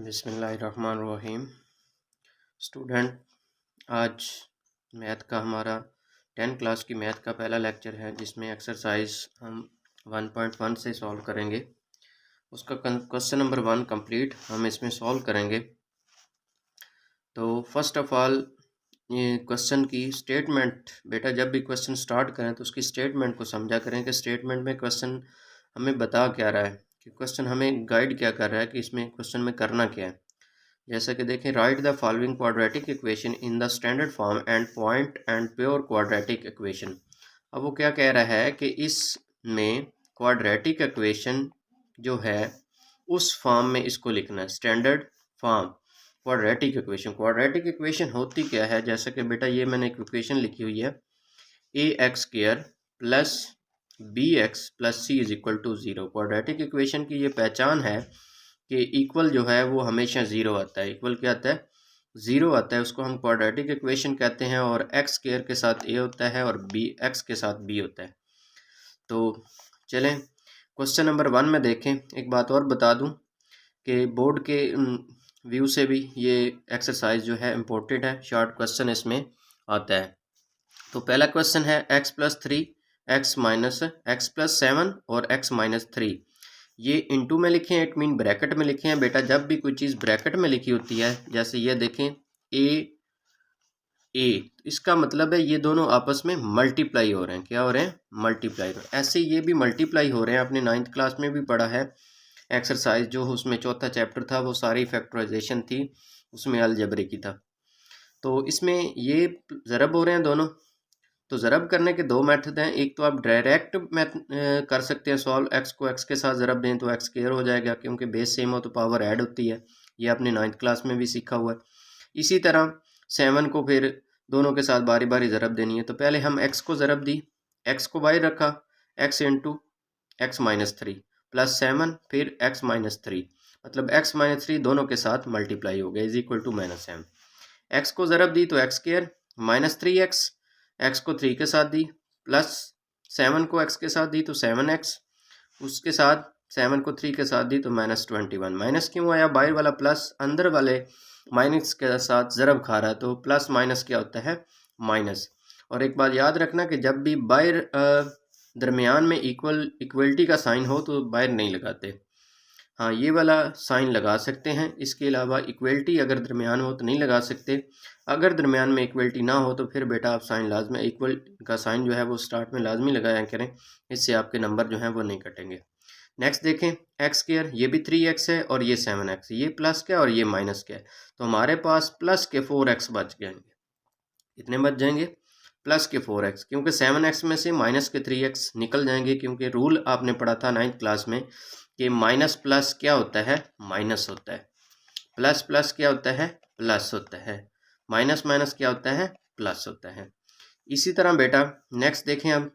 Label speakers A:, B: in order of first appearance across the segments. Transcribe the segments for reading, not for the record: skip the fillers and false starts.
A: बिस्मिल्लाहिर्रहमानिर्रहीम। स्टूडेंट, आज मैथ का हमारा 10 क्लास की मैथ का पहला लेक्चर है जिसमें एक्सरसाइज हम 1.1 से सॉल्व करेंगे। उसका क्वेश्चन नंबर 1 कंप्लीट हम इसमें सॉल्व करेंगे। तो फर्स्ट ऑफ ऑल ये क्वेश्चन की स्टेटमेंट, बेटा जब भी क्वेश्चन स्टार्ट करें तो उसकी स्टेटमेंट को समझा करें कि स्टेटमेंट में क्वेश्चन हमें बता क्या रहा है, कि क्वेश्चन हमें गाइड क्या कर रहा है, कि इसमें क्वेश्चन में करना क्या है। जैसा कि देखें, right the following quadratic equation in the standard form and point and pure quadratic equation. अब वो क्या कह रहा है कि इसमें क्वाड्रेटिक इक्वेशन जो है उस फॉर्म में इसको लिखना है, standard form quadratic equation. Quadratic equation होती क्या है, जैसा कि बेटा ये मैंने एक इक्वेशन लिखी हुई है, ax² plus bx plus c is equal to 0। Quadratic equation की ये पहचान है कि इक्वल जो है वो हमेशा 0 आता है। इक्वल क्या आता है? 0 आता है। उसको हम क्वाड्रेटिक इक्वेशन कहते हैं। और x² के साथ a होता है और x के साथ b होता है। तो चलें क्वेश्चन नंबर 1 में देखें। एक बात और बता दूं कि बोर्ड के व्यू से भी ये एक्सरसाइज जो है इम्पोर्टेंट है, शॉर्ट क्वेश्चन इसमें आता है। तो पहला क्वेश्चन है x+3 x+7 और x-3। ये इनटू में लिखे हैं, इट मीन ब्रैकेट में लिखे हैं। बेटा जब भी कोई चीज़ ब्रैकेट में लिखी होती है, जैसे ये देखें a, इसका मतलब है ये दोनों आपस में मल्टीप्लाई हो रहे हैं। क्या हो रहे हैं? मल्टीप्लाई हो रहे हैं। ऐसे ये भी मल्टीप्लाई हो रहे हैं। आपने 9th क्लास में भी पढ़ा है एक्सरसाइज, जो उसमें चौथा चैप्टर था वो सारी फैक्टराइजेशन थी, उसमें अलजेब्रे की था। तो इसमें ये ज़रब हो रहे हैं दोनों। तो ज़रब करने के दो मेथड हैं। एक तो आप डायरेक्ट कर सकते हैं सॉल्व, x को x के साथ ज़रब दें तो x स्क्वायर हो जाएगा, क्योंकि बेस सेम हो तो पावर ऐड होती है। ये आपने 9th क्लास में भी सीखा हुआ है। इसी तरह 7 को फिर दोनों के साथ बारी बारी ज़रब देनी है। तो पहले हम x को ज़रब दी, x को y रखा, x इंटू x-3 प्लस 7 फिर x-3, मतलब x-3 दोनों के साथ मल्टीप्लाई हो गया is equal to -m। x को ज़रब दी तो x² -3x, x को 3 के साथ दी, प्लस 7 को x के साथ दी तो 7x, उसके साथ 7 को 3 के साथ दी तो -21। माइनस क्यों आया? बाहर वाला प्लस अंदर वाले माइनस के साथ ज़रब खा रहा है, तो प्लस माइनस क्या होता है? माइनस। और एक बात याद रखना कि जब भी बाहर दरमियान में इक्वलिटी का साइन हो तो बाहर नहीं लगाते। हाँ, ये वाला साइन लगा सकते हैं। इसके अलावा इक्वलिटी अगर दरमियान हो तो नहीं लगा सकते। अगर दरमियान में इक्वलिटी ना हो तो फिर बेटा आप साइन लाजमी, इक्वल का साइन जो है वो स्टार्ट में लाजमी लगाया करें, इससे आपके नंबर जो हैं वो नहीं कटेंगे। नेक्स्ट देखें, x², ये भी 3x है और ये 7x, ये प्लस क्या और ये माइनस क्या है। तो हमारे पास प्लस के 4x बच जाएंगे। कितने बच जाएंगे? प्लस के 4x, क्योंकि 7x में से माइनस के 3x निकल जाएंगे, क्योंकि रूल आपने पढ़ा था 9th क्लास में कि माइनस प्लस क्या होता है? माइनस होता है। प्लस प्लस क्या होता है? प्लस होता है। माइनस माइनस क्या होता है? प्लस होता है। इसी तरह बेटा नेक्स्ट देखें, अब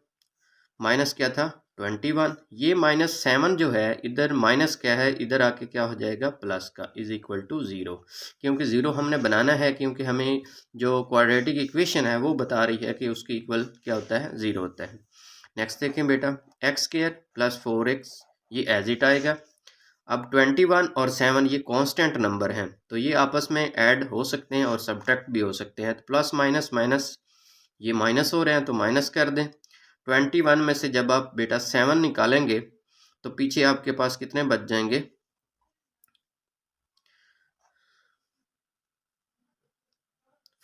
A: माइनस क्या था? 21। ये -7 जो है, इधर माइनस क्या है, इधर आके क्या हो जाएगा? प्लस का, इज इक्वल टू 0। क्योंकि 0 हमने बनाना है, क्योंकि हमें जो क्वाड्रेटिक इक्वेशन है वो बता रही है कि उसकी इक्वल क्या होता है? 0 होता है। नेक्स्ट देखें बेटा, x² प्लस 4x, ये एज इट आएगा। अब 21 और 7 ये कांस्टेंट नंबर हैं, तो ये आपस में ऐड हो सकते हैं और सब्ट्रैक्ट भी हो सकते हैं। तो प्लस माइनस माइनस, ये माइनस हो रहे हैं तो माइनस कर दें। 21 में से जब आप बेटा 7 निकालेंगे तो पीछे आपके पास कितने बच जाएंगे?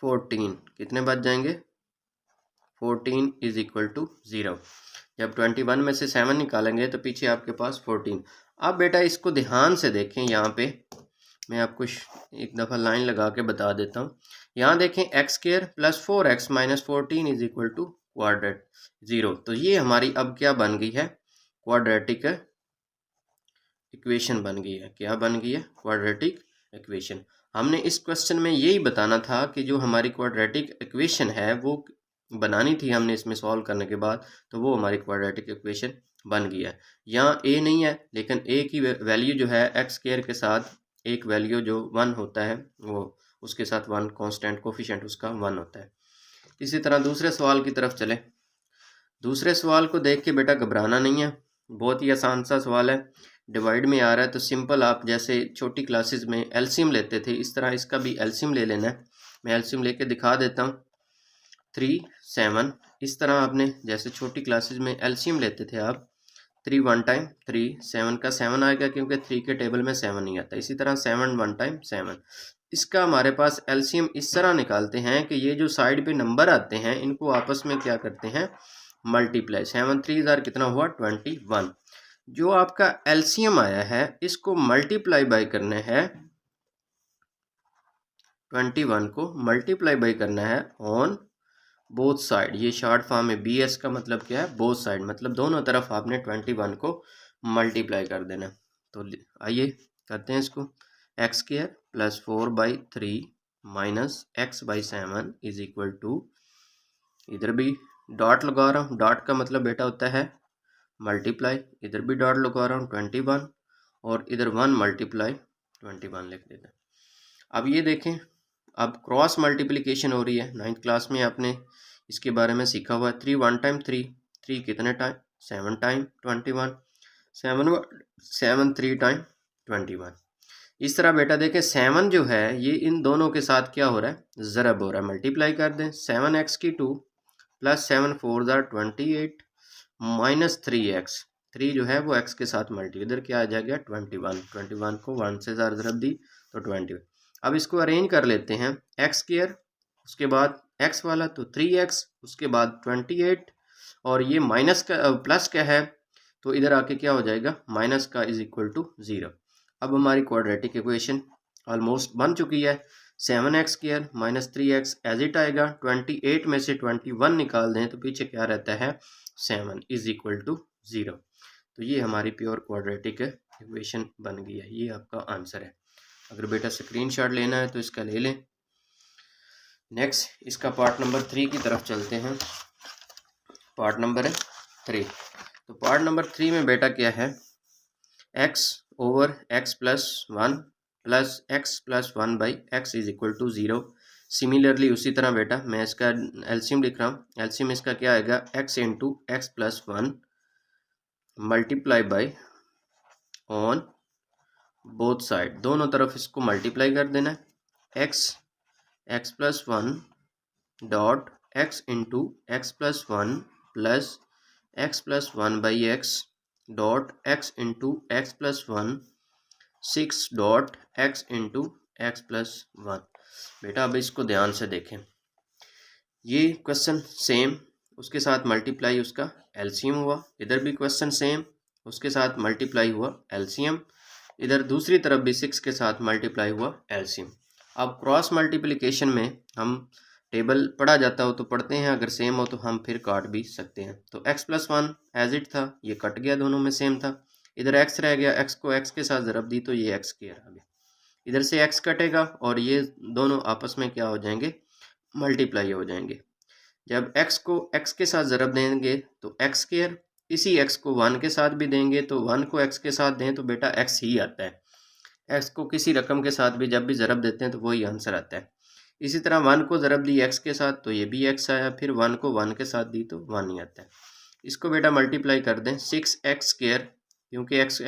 A: 14। कितने बच जाएंगे? 14 इज इक्वल टू 0। जब 21 में से 7 निकालेंगे तो पीछे आपके पास 14। अब बेटा इसको ध्यान से देखें, यहाँ पे मैं आपको एक दफ़ा लाइन लगा के बता देता हूँ। यहाँ देखें, x² plus 4x minus 14 is equal to quadrate 0। तो ये हमारी अब क्या बन गई है? क्वाड्रेटिक इक्वेशन बन गई है। क्या बन गई है? Quadratic equation. हमने इस क्वेश्चन में यही बताना था कि जो हमारी क्वाड्रेटिक इक्वेशन है वो बनानी थी हमने इसमें सॉल्व करने के बाद, तो वो हमारी क्वाड्रेटिक इक्वेशन बन गई है। यहाँ a नहीं है, लेकिन a की वैल्यू जो है x² के साथ एक वैल्यू जो 1 होता है, वो उसके साथ 1 कांस्टेंट कोफिशिएंट उसका 1 होता है। इसी तरह दूसरे सवाल की तरफ चले। दूसरे सवाल को देख के बेटा घबराना नहीं है, बहुत ही आसान सा सवाल है। डिवाइड में आ रहा है तो सिंपल आप जैसे छोटी क्लासेस में एलसीएम लेते थे इस तरह इसका भी एलसीएम ले लेना है। मैं एलसीएम लेके दिखा देता हूँ। 3 7 इस तरह आपने जैसे छोटी क्लासेस में एलसीएम लेते थे आप 3 1 टाइम 3 7 का 7 आएगा क्योंकि 3 के टेबल में 7 नहीं आता। इसी तरह 7 1 टाइम 7 इसका हमारे पास एलसीएम इस तरह निकालते हैं कि ये जो साइड पे नंबर आते हैं इनको आपस में क्या करते हैं मल्टीप्लाई। 7 3 जार कितना हुआ 21। जो आपका एलसीएम आया है इसको मल्टीप्लाई बाय करना है 21 को मल्टीप्लाई बाय करना है ऑन बोथ साइड। ये शॉर्ट फॉर्म में BS का मतलब क्या है बोथ साइड, मतलब दोनों तरफ आपने 21 को मल्टीप्लाई कर देना। तो आइए करते हैं इसको। X square plus 4/3 minus x/7 is equal to, इधर भी डॉट लगा रहा हूँ, डॉट का मतलब बेटा होता है मल्टीप्लाई, इधर भी डॉट लगा रहा हूँ 21 और इधर 1 मल्टीप्लाई 21 लिख देता। अब ये देखें, अब क्रॉस मल्टीप्लिकेशन हो रही है। 9th क्लास में आपने इसके बारे में सीखा हुआ है। 3 1 टाइम 3 3 कितने टाइम 7 टाइम 21 7 3 टाइम 21। इस तरह बेटा देखें 7 जो है ये इन दोनों के साथ क्या हो रहा है ज़रब हो रहा है, मल्टीप्लाई कर दें। 7x³ plus 7 4 jar 28 minus 3x, 3 जो है वो x के साथ मल्टी, इधर क्या आ जाएगा 21 को 1 से ज़रब दी तो 20। अब इसको अरेंज कर लेते हैं। एक्स स्क्वायर उसके बाद x वाला तो 3x उसके बाद 28 और ये माइनस का प्लस का है तो इधर आके क्या हो जाएगा माइनस का इज इक्वल टू 0। अब हमारी क्वाड्रेटिक इक्वेशन ऑलमोस्ट बन चुकी है। 7x² minus 3x as it आएगा। 28 में से 21 निकाल दें तो पीछे क्या रहता है 7 इज इक्वल टू 0। तो ये हमारी प्योर क्वाड्रेटिक इक्वेशन बन गई है। ये आपका आंसर है। अगर बेटा स्क्रीनशॉट लेना है तो इसका ले लें। नेक्स्ट इसका पार्ट नंबर 3 की तरफ चलते हैं। पार्ट नंबर 3, तो पार्ट नंबर 3 में बेटा क्या है x/x+1 plus x+1/x is equal to 0। Similarly उसी तरह बेटा मैं इसका एलसीएम लिख रहा हूँ। एलसीएम इसका क्या आएगा x into x+1 multiply by on both side, दोनों तरफ इसको मल्टीप्लाई कर देना है। x+1 dot x into x+1 plus x+1/x dot x into x+1 6 dot x into x+1। बेटा अब इसको ध्यान से देखें, ये क्वेश्चन सेम उसके साथ मल्टीप्लाई उसका एलसीएम हुआ, इधर भी क्वेश्चन सेम उसके साथ मल्टीप्लाई हुआ एलसीएम, इधर दूसरी तरफ भी 6 के साथ मल्टीप्लाई हुआ एलसीएम। अब क्रॉस मल्टीप्लिकेशन में हम टेबल पढ़ा जाता हो तो पढ़ते हैं, अगर सेम हो तो हम फिर काट भी सकते हैं। तो x+1 एज इट था, ये कट गया, दोनों में सेम था। इधर x रह गया, x को x के साथ ज़रब दी तो ये x² आ गया। इधर से x कटेगा और ये दोनों आपस में क्या हो जाएंगे मल्टीप्लाई हो जाएंगे। जब x को x के साथ ज़रब देंगे तो x², इसी x को 1 के साथ भी देंगे तो 1 को x के साथ दें तो बेटा x ही आता है। x को किसी रकम के साथ भी जब भी ज़रब देते हैं तो वही आंसर आता है। इसी तरह 1 को ज़रब दी x के साथ तो ये भी x आया, फिर 1 को 1 के साथ दी तो 1 ही आता है। इसको बेटा मल्टीप्लाई कर दें 6x² क्योंकि x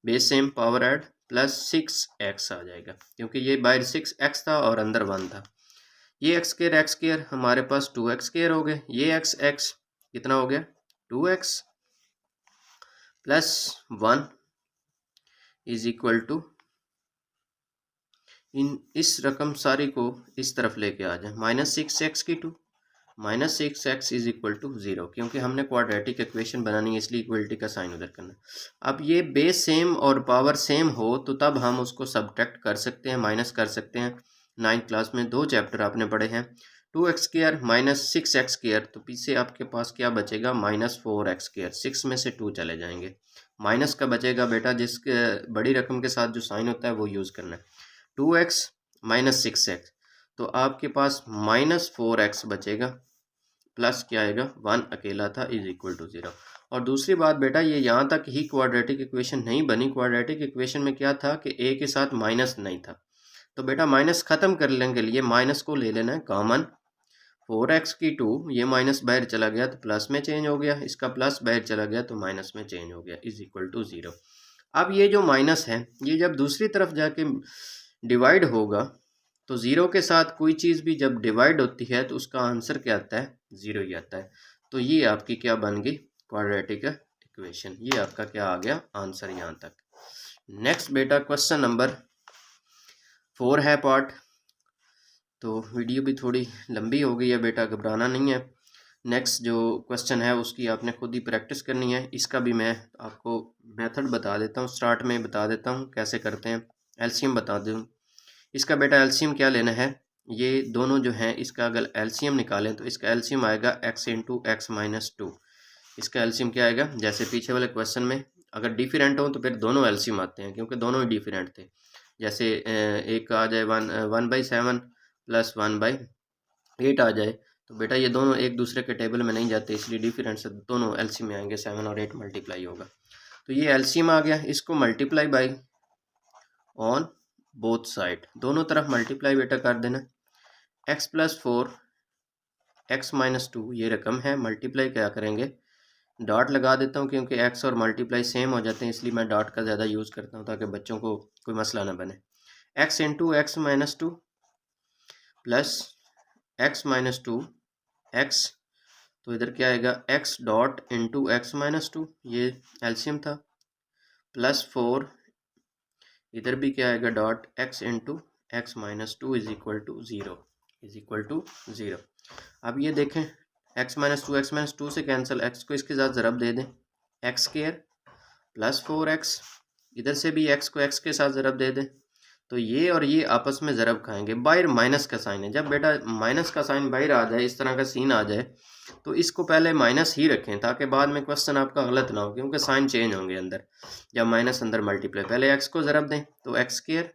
A: base same power add plus 6x आ जाएगा क्योंकि ये बाहर 6x था और अंदर 1 था। ये x² हमारे पास 2x² हो गए। ये x कितना हो गया 2x plus 1 is equal to, इस रकम सारी को इस तरफ लेके आ जाए -6x² minus 6x is equal to 0 क्योंकि हमने क्वाड्रेटिक इक्वेशन बनानी है इसलिए इक्वलिटी का साइन उधर करना। अब ये बेस सेम और पावर सेम हो तो तब हम उसको सब्ट्रैक्ट कर सकते हैं, माइनस कर सकते हैं। 9th क्लास में 2 चैप्टर आपने पढ़े हैं। 2x² माइनस 6x², तो पीछे आपके पास क्या बचेगा -4x²। 6 में से 2 चले जाएंगे, माइनस का बचेगा बेटा, जिसके बड़ी रकम के साथ जो साइन होता है वो यूज़ करना है। 2x माइनस 6x, तो आपके पास -4x बचेगा, प्लस क्या आएगा 1 अकेला था इज इक्वल टू 0। और दूसरी बात बेटा ये यहाँ तक ही क्वाड्रेटिक इक्वेशन नहीं बनी। क्वाड्रेटिक इक्वेशन में क्या था कि a के साथ माइनस नहीं था, तो बेटा माइनस ख़त्म करने के लिए माइनस को ले लेना है कॉमन। 4x², ये माइनस बाहर चला गया तो प्लस में चेंज हो गया, इसका प्लस बाहर चला गया तो माइनस में चेंज हो गया इज इक्वल टू 0। अब ये जो माइनस है ये जब दूसरी तरफ जाके डिवाइड होगा तो ज़ीरो के साथ कोई चीज़ भी जब डिवाइड होती है तो उसका आंसर क्या आता है, ज़ीरो ही आता है। तो ये आपकी क्या बन गई, क्वाड्रेटिक इक्वेशन। ये आपका क्या आ गया आंसर यहाँ तक। नेक्स्ट बेटा क्वेश्चन नंबर 4 है पार्ट। तो वीडियो भी थोड़ी लंबी हो गई है बेटा, घबराना नहीं है। नेक्स्ट जो क्वेश्चन है उसकी आपने खुद ही प्रैक्टिस करनी है। इसका भी मैं आपको मेथड बता देता हूँ, स्टार्ट में बता देता हूँ कैसे करते हैं। एलसीएम बता दूँ इसका बेटा। एलसीएम क्या लेना है, ये दोनों जो हैं इसका अगर एलसीएम निकालें तो इसका एलसीएम आएगा x into x minus to. इसका एलसीएम क्या आएगा, जैसे पीछे वाले क्वेश्चन में अगर डिफरेंट हो तो फिर दोनों एलसीएम आते हैं क्योंकि दोनों ही डिफरेंट थे। जैसे एक आ जाए 1/7 प्लस 1/8 आ जाए तो बेटा ये दोनों एक दूसरे के टेबल में नहीं जाते, इसलिए डिफरेंट से दोनों एलसीएम में आएंगे, 7 और 8 मल्टीप्लाई होगा। तो ये एलसीएम आ गया, इसको multiply by on both side, दोनों तरफ मल्टीप्लाई बेटा कर देना। x प्लस 4 x माइनस 2 ये रकम है, मल्टीप्लाई क्या करेंगे, डॉट लगा देता हूँ क्योंकि x और मल्टीप्लाई सेम हो जाते हैं, इसलिए मैं डॉट का ज़्यादा यूज़ करता हूँ ताकि बच्चों को कोई मसला ना बने। x into x minus two plus x minus two x, तो इधर क्या आएगा x dot into x minus two, ये एलसीएम था, प्लस 4 इधर भी क्या आएगा dot x into x minus two is equal to zero. अब ये देखें x माइनस टू से कैंसिल, x को इसके साथ ज़रब दे दें, एक्स स्क्वायर प्लस 4x, इधर से भी x को x के साथ ज़रब दे दें, तो ये और ये आपस में ज़रब खाएंगे। बाहर माइनस का साइन है, जब बेटा माइनस का साइन बाहर आ जाए, इस तरह का सीन आ जाए तो इसको पहले माइनस ही रखें ताकि बाद में क्वेश्चन आपका गलत ना हो, क्योंकि साइन चेंज होंगे अंदर। जब माइनस अंदर मल्टीप्लाई, पहले x को ज़रब दें तो एक्स स्क्वायर,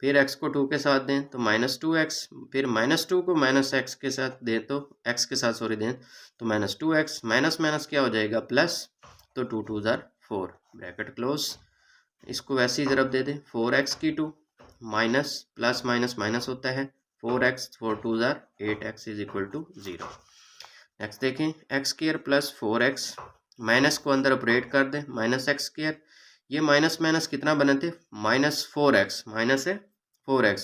A: फिर x को 2 के साथ दें तो माइनस 2x, फिर माइनस 2 को माइनस x के साथ दें तो x के साथ दें तो माइनस 2x, माइनस माइनस क्या हो जाएगा प्लस, तो 2 2 ज़ार 4 ब्रैकेट क्लोज। इसको वैसे ही ज़रब दे दें, 4x की 2 माइनस प्लस माइनस माइनस होता है, 4x 4 2 ज़ार 8x is equal to 0। Next देखें, X square plus 4x, minus को अंदर ऑपरेट कर दें, माइनस एक्स स्क्वायर, ये माइनस माइनस कितना बने थे, माइनस 4x, माइनस है 4x,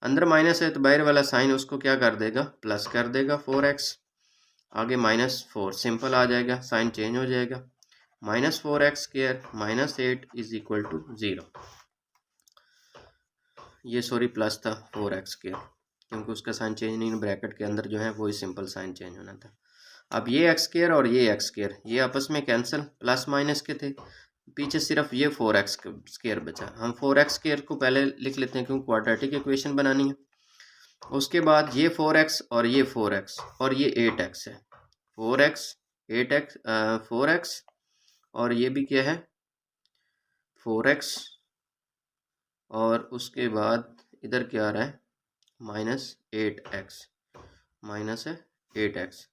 A: अंदर माइनस है तो बाहर वाला साइन उसको क्या कर देगा, प्लस कर देगा 4x, आगे माइनस 4 सिंपल आ जाएगा, साइन चेंज हो जाएगा, minus 4x square minus 8 is equal to 0। ये सॉरी प्लस था 4x स्क्वायर क्योंकि उसका साइन चेंज नहीं, ब्रैकेट के अंदर जो है वही सिंपल साइन चेंज होना था। अब ये एक्स स्क्वायर और ये एक्स स्क्वायर ये आपस में कैंसिल, प्लस माइनस के थे, पीछे सिर्फ ये 4x स्क्वायर बचा। हम 4x स्क्वायर को पहले लिख लेते हैं क्योंकि क्वाड्रेटिक इक्वेशन बनानी है। उसके बाद ये 4x और ये 4x और ये 8x है, 4x 8x 4x और ये भी क्या है 4x, और उसके बाद इधर क्या आ रहा है माइनस 8x, माइनस है 8x,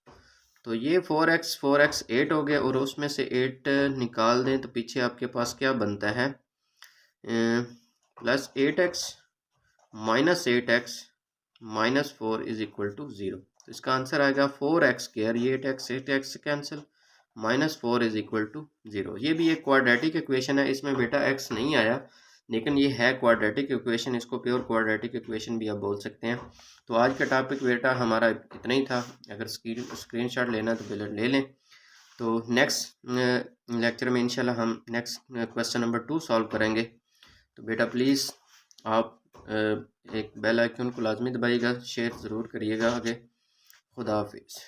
A: तो ये 4x 8 हो गया और उसमें से 8 निकाल दें तो पीछे आपके पास क्या बनता है plus 8x minus 8x minus 4 is equal to 0। तो इसका आंसर आएगा 4x स्क्वायर, ये 8x से cancel, minus 4 is equal to 0। ये भी एक क्वाड्रेटिक इक्वेशन है, इसमें बेटा x नहीं आया लेकिन ये है क्वाड्रेटिक इक्वेशन, इसको प्योर क्वाड्रेटिक इक्वेशन भी आप बोल सकते हैं। तो आज का टॉपिक बेटा हमारा इतना ही था, अगर स्क्रीनशॉट लेना तो पहले ले लें। तो नेक्स्ट लेक्चर में इंशाल्लाह हम नेक्स्ट क्वेश्चन नंबर 2 सॉल्व करेंगे। तो बेटा प्लीज़ आप एक बेल आइकन को लाजमी दबाइएगा, शेयर ज़रूर करिएगा आगे। खुदा हाफिज़।